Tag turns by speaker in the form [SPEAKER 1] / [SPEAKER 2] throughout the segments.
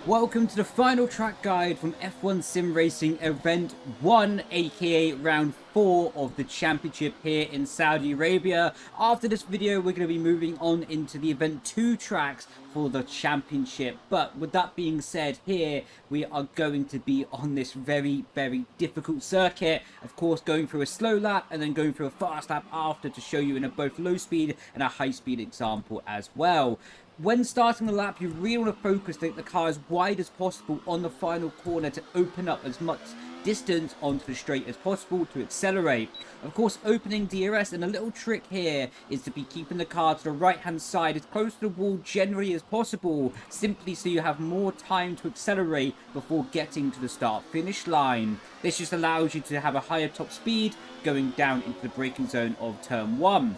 [SPEAKER 1] Welcome to the final track guide from F1 Sim Racing Event 1, aka Round 4 of the Championship here in Saudi Arabia. After this video, we're going to be moving on into the Event 2 tracks for the Championship. But with that being said, here we are going to be on this very difficult circuit. Of course, going through a slow lap and then going through a fast lap after to show you in a both low speed and a high speed example as well. When starting the lap, you really want to focus to get the car as wide as possible on the final corner to open up as much distance onto the straight as possible to accelerate. Of course, opening DRS, and a little trick here is to be keeping the car to the right hand side as close to the wall generally as possible, simply so you have more time to accelerate before getting to the start finish line. This just allows you to have a higher top speed going down into the braking zone of turn 1.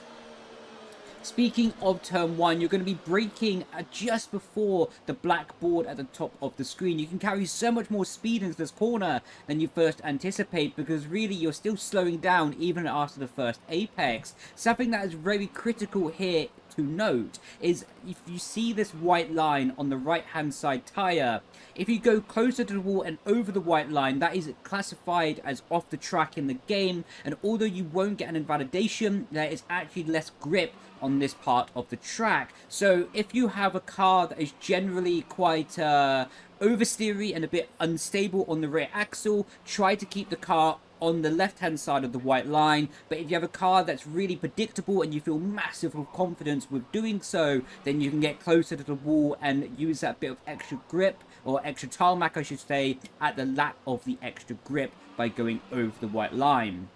[SPEAKER 1] Speaking of turn 1, you're going to be braking just before the black board at the top of the screen. You can carry so much more speed into this corner than you first anticipate, because really you're still slowing down even after the first apex. Something that is very critical here to note is if you see this white line on the right hand side tyre, if you go closer to the wall and over the white line, that is classified as off the track in the game, and although you won't get an invalidation, there is actually less grip on this part of the track. So if you have a car that is generally quite oversteery and a bit unstable on the rear axle, try to keep the car on the left hand side of the white line. But if you have a car that's really predictable and you feel massive confidence with doing so, then you can get closer to the wall and use that bit of extra grip, or extra tarmac I should say, at the lack of the extra grip by going over the white line.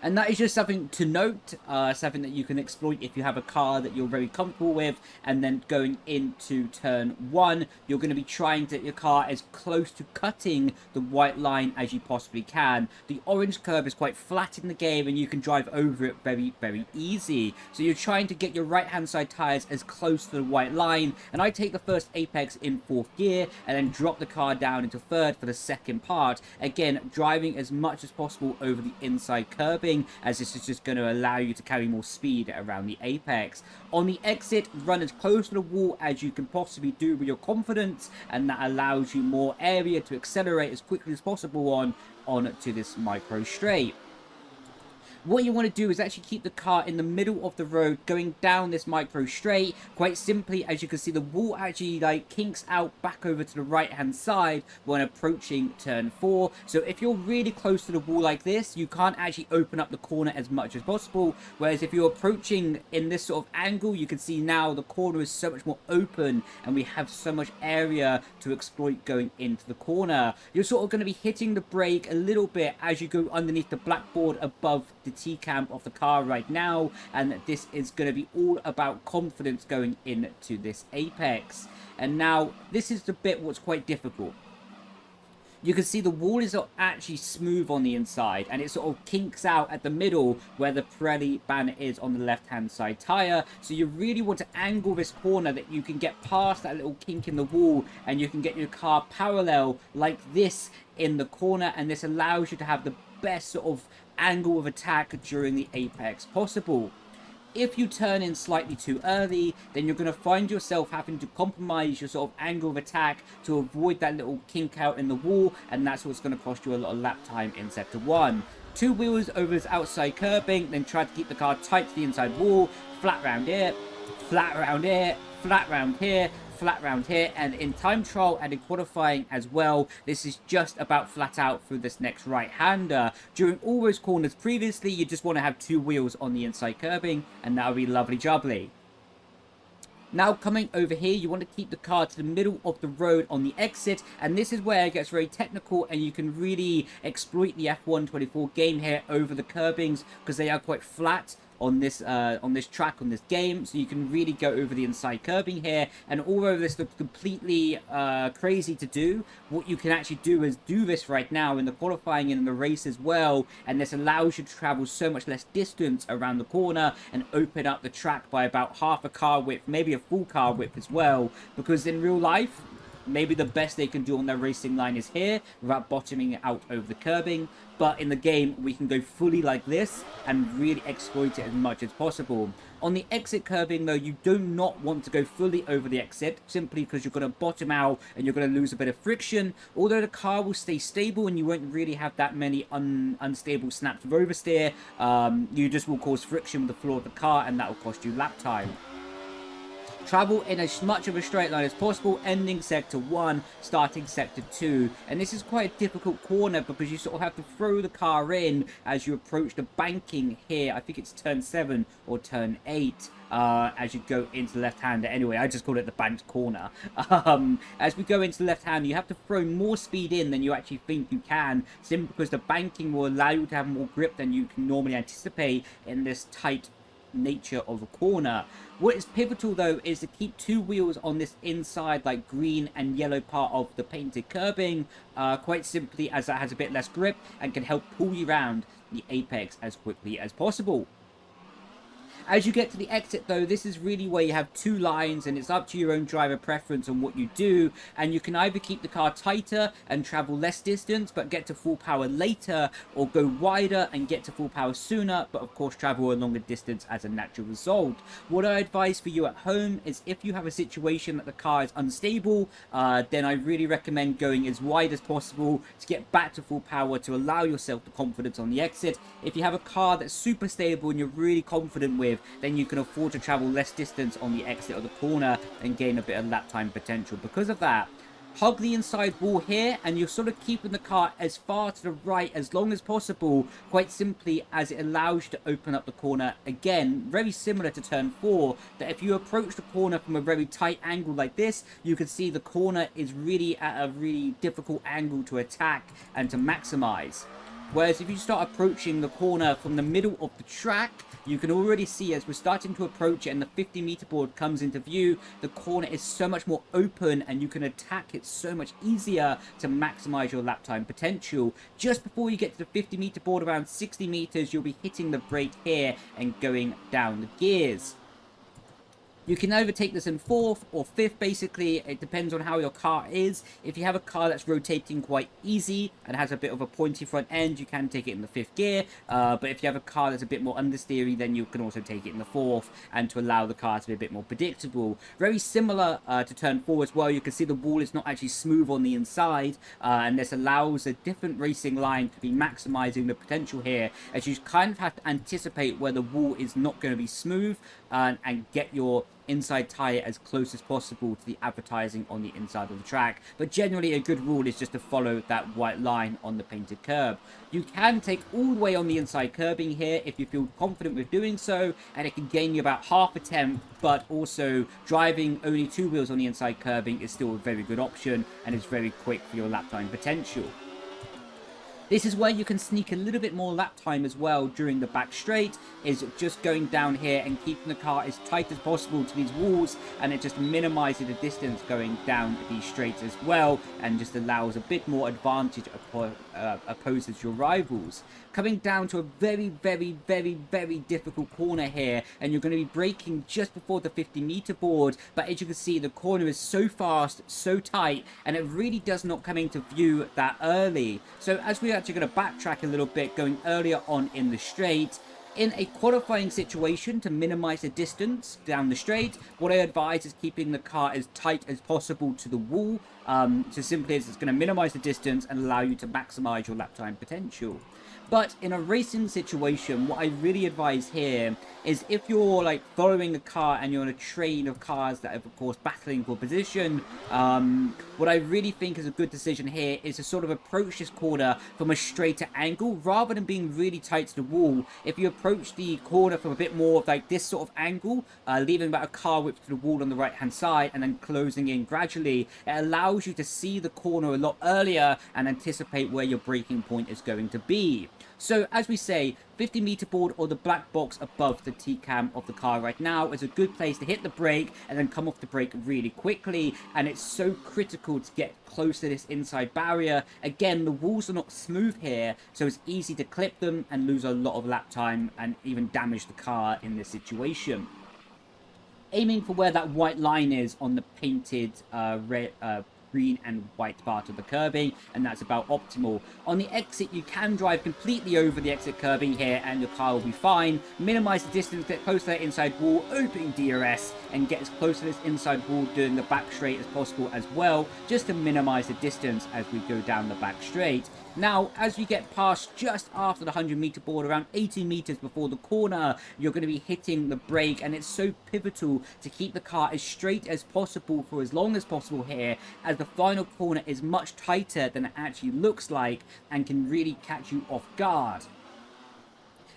[SPEAKER 1] And that is just something to note, something that you can exploit if you have a car that you're very comfortable with. And then going into turn 1, you're going to be trying to get your car as close to cutting the white line as you possibly can. The orange curve is quite flat in the game and you can drive over it very easy. So you're trying to get your right hand side tyres as close to the white line. And I take the first apex in 4th gear and then drop the car down into 3rd for the second part. Again, driving as much as possible over the inside curbing, as this is just going to allow you to carry more speed around the apex. On the exit, run as close to the wall as you can possibly do with your confidence, and that allows you more area to accelerate as quickly as possible on to this micro straight. What you want to do is actually keep the car in the middle of the road going down this micro straight. Quite simply, as you can see, the wall actually kinks out back over to the right hand side when approaching turn 4. So if you're really close to the wall like this, you can't actually open up the corner as much as possible. Whereas if you're approaching in this sort of angle, you can see now the corner is so much more open and we have so much area to exploit going into the corner. You're sort of going to be hitting the brake a little bit as you go underneath the blackboard above the T-cam of the car right now, and this is going to be all about confidence going into this apex. And now this is the bit what's quite difficult. You can see the wall is not actually smooth on the inside, and it sort of kinks out at the middle where the Pirelli banner is on the left hand side tyre. So you really want to angle this corner that you can get past that little kink in the wall and you can get your car parallel like this in the corner, and this allows you to have the best sort of angle of attack during the apex possible. If you turn in slightly too early, then you're going to find yourself having to compromise your sort of angle of attack to avoid that little kink out in the wall, and that's what's going to cost you a lot of lap time in sector 1. 2 wheels over this outside curbing, then try to keep the car tight to the inside wall, flat round here, flat round here, flat round here, flat round here, and in time trial and in qualifying as well, this is just about flat out through this next right hander. During all those corners previously, you just want to have 2 wheels on the inside curbing, and that'll be lovely jubbly. Now coming over here, you want to keep the car to the middle of the road on the exit, and this is where it gets very technical and you can really exploit the F1 24 game here over the curbings, because they are quite flat on this track, on this game. So you can really go over the inside curbing here, and although this looks completely crazy to do, what you can actually do is do this right now in the qualifying and in the race as well, and this allows you to travel so much less distance around the corner and open up the track by about half a car width, maybe a full car width as well, because in real life maybe the best they can do on their racing line is here without bottoming it out over the curbing. But in the game, we can go fully like this and really exploit it as much as possible. On the exit curbing, though, you do not want to go fully over the exit, simply because you're going to bottom out and you're going to lose a bit of friction. Although the car will stay stable and you won't really have that many unstable snaps of oversteer, you just will cause friction with the floor of the car, and that will cost you lap time. Travel in as much of a straight line as possible, ending sector 1, starting sector 2. And this is quite a difficult corner because you sort of have to throw the car in as you approach the banking here. I think it's turn 7 or turn 8. As you go into the left-hander. Anyway, I just call it the banked corner. As we go into the left-hand, you have to throw more speed in than you actually think you can, simply because the banking will allow you to have more grip than you can normally anticipate in this tight nature of a corner. What is pivotal, though, is to keep 2 wheels on this inside, like, green and yellow part of the painted curbing, quite simply as that has a bit less grip and can help pull you around the apex as quickly as possible. As you get to the exit, though, this is really where you have 2 lines, and it's up to your own driver preference on what you do. And you can either keep the car tighter and travel less distance but get to full power later, or go wider and get to full power sooner but of course travel a longer distance as a natural result. What I advise for you at home is, if you have a situation that the car is unstable, then I really recommend going as wide as possible to get back to full power to allow yourself the confidence on the exit. If you have a car that's super stable and you're really confident with, then you can afford to travel less distance on the exit of the corner and gain a bit of lap time potential. Because of that, hug the inside wall here, and you're sort of keeping the car as far to the right as long as possible, quite simply as it allows you to open up the corner again, very similar to turn 4, that if you approach the corner from a very tight angle like this, you can see the corner is really at a really difficult angle to attack and to maximize. Whereas if you start approaching the corner from the middle of the track, you can already see as we're starting to approach it and the 50-meter board comes into view, the corner is so much more open and you can attack it so much easier to maximize your lap time potential. Just before you get to the 50-meter board, around 60 meters, you'll be hitting the brake here and going down the gears. You can either take this in 4th or 5th, basically. It depends on how your car is. If you have a car that's rotating quite easy and has a bit of a pointy front end, you can take it in the 5th gear. But if you have a car that's a bit more understeery, then you can also take it in the 4th, and to allow the car to be a bit more predictable. Very similar to turn 4 as well. You can see the wall is not actually smooth on the inside, and this allows a different racing line to be maximizing the potential here, as you kind of have to anticipate where the wall is not going to be smooth, and get your inside tyre as close as possible to the advertising on the inside of the track. But generally, a good rule is just to follow that white line on the painted curb. You can take all the way on the inside curbing here if you feel confident with doing so, and it can gain you about half a tenth, but also driving only 2 wheels on the inside curbing is still a very good option and is very quick for your lap time potential. This is where you can sneak a little bit more lap time as well during the back straight, is just going down here and keeping the car as tight as possible to these walls, and it just minimizes the distance going down these straights as well, and just allows a bit more advantage opposes your rivals. Coming down to a very, very, very, very difficult corner here, and you're going to be braking just before the 50-meter board, but as you can see, the corner is so fast, so tight, and it really does not come into view that early. So as we're actually going to backtrack a little bit, going earlier on in the straight, in a qualifying situation, to minimize the distance down the straight, what I advise is keeping the car as tight as possible to the wall, so simply as it's going to minimize the distance and allow you to maximize your lap time potential. But in a racing situation, what I really advise here is, if you're like following a car and you're on a train of cars that are of course battling for position, what I really think is a good decision here is to sort of approach this corner from a straighter angle rather than being really tight to the wall. If you approach the corner from a bit more of like this sort of angle, leaving about a car width to the wall on the right hand side and then closing in gradually, it allows you to see the corner a lot earlier and anticipate where your braking point is going to be. So as we say, 50-meter board or the black box above the T-cam of the car right now is a good place to hit the brake and then come off the brake really quickly, and it's so critical to get close to this inside barrier. Again, the walls are not smooth here, so it's easy to clip them and lose a lot of lap time and even damage the car in this situation. Aiming for where that white line is on the painted green and white part of the curbing, and that's about optimal. On the exit, you can drive completely over the exit curbing here and your car will be fine. Minimize the distance, get close to that inside wall, opening DRS, and get as close to this inside wall doing the back straight as possible as well, just to minimize the distance as we go down the back straight. Now, as we get past just after the 100-meter board, around 80 meters before the corner, you're going to be hitting the brake, and it's so pivotal to keep the car as straight as possible for as long as possible here, as the final corner is much tighter than it actually looks like and can really catch you off guard.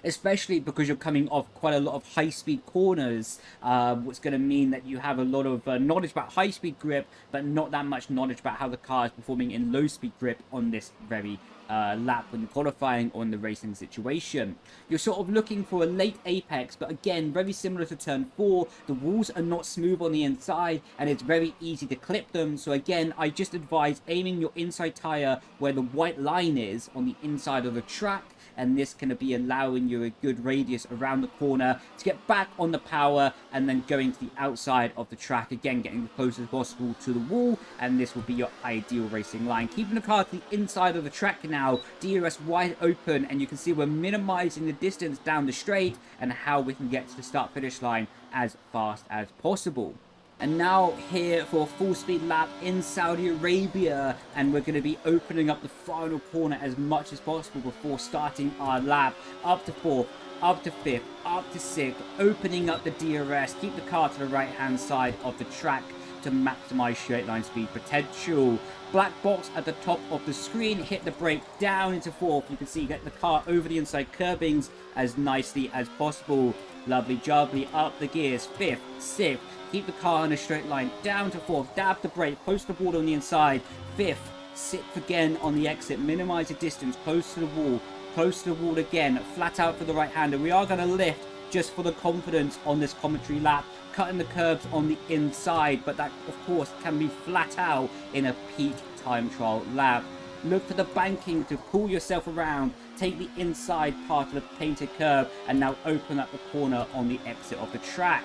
[SPEAKER 1] Especially because you're coming off quite a lot of high-speed corners, what's going to mean that you have a lot of knowledge about high-speed grip, but not that much knowledge about how the car is performing in low-speed grip on this very lap when you're qualifying or in the racing situation. You're sort of looking for a late apex, but again, very similar to turn 4, the walls are not smooth on the inside, and it's very easy to clip them. So again, I just advise aiming your inside tire where the white line is on the inside of the track, and this can be allowing you a good radius around the corner to get back on the power, and then going to the outside of the track, again getting as close as possible to the wall, and this will be your ideal racing line. Keeping the car to the inside of the track now, DRS wide open, and you can see we're minimizing the distance down the straight and how we can get to the start finish line as fast as possible. And now here for a full speed lap in Saudi Arabia, and we're going to be opening up the final corner as much as possible before starting our lap. Up to 4th, up to 5th, up to 6th, opening up the DRS, keep the car to the right hand side of the track to maximize straight line speed potential. Black box at the top of the screen, hit the brake down into 4th. You can see get the car over the inside curbings as nicely as possible. Lovely jubbly, up the gears, 5th, 6th. Keep the car in a straight line down to 4th, dab the brake, close to the board on the inside, 5th, 6th again on the exit, minimize the distance, close to the wall again, flat out for the right hander. We are going to lift just for the confidence on this commentary lap, cutting the curbs on the inside, but that of course can be flat out in a peak time trial lap. Look for the banking to pull yourself around, take the inside part of the painted curb, and now open up the corner on the exit of the track.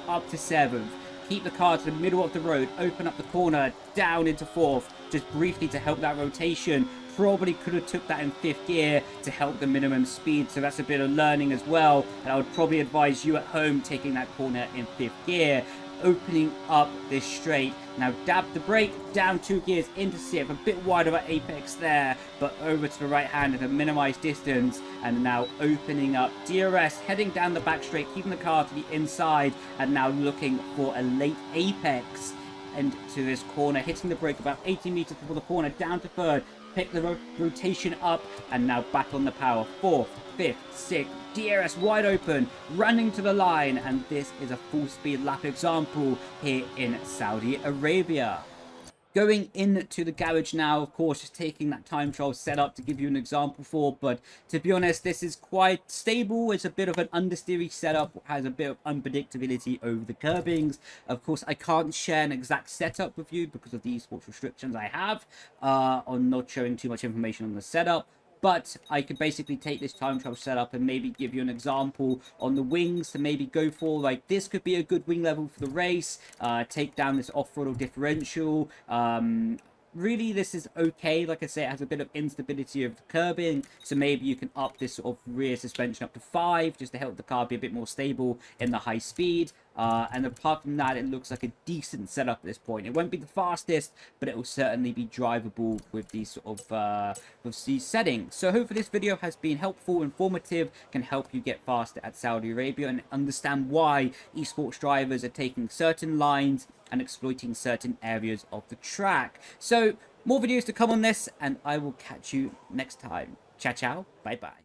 [SPEAKER 1] Up to 7th, keep the car to the middle of the road, open up the corner, down into 4th, just briefly to help that rotation. Probably could have took that in 5th gear to help the minimum speed, so that's a bit of learning as well, and I would probably advise you at home taking that corner in 5th gear. Opening up this straight, now dab the brake, down 2 gears into 6th, a bit wide of an apex there, but over to the right hand to minimize distance, and now opening up DRS, heading down the back straight, keeping the car to the inside, and now looking for a late apex into this corner, hitting the brake about 80 meters before the corner, down to 3rd, pick the rotation up, and now back on the power. 4th, 5th, 6th, DRS wide open, running to the line, and this is a full speed lap example here in Saudi Arabia. Going into the garage now, of course, just taking that time trial setup to give you an example for, but to be honest, this is quite stable. It's a bit of an understeery setup, has a bit of unpredictability over the curbings. Of course, I can't share an exact setup with you because of the esports restrictions I have on not showing too much information on the setup. But I could basically take this time trial setup and maybe give you an example on the wings to maybe go for, like, this could be a good wing level for the race, take down this off-throttle differential. Really, this is okay. Like I say, it has a bit of instability of the curbing, so maybe you can up this sort of rear suspension up to 5 just to help the car be a bit more stable in the high speed. And apart from that, it looks like a decent setup at this point. It won't be the fastest, but it will certainly be drivable with these sort of with these settings. So hopefully this video has been helpful, informative, can help you get faster at Saudi Arabia and understand why esports drivers are taking certain lines and exploiting certain areas of the track. So more videos to come on this, and I will catch you next time. Ciao, ciao. Bye-bye.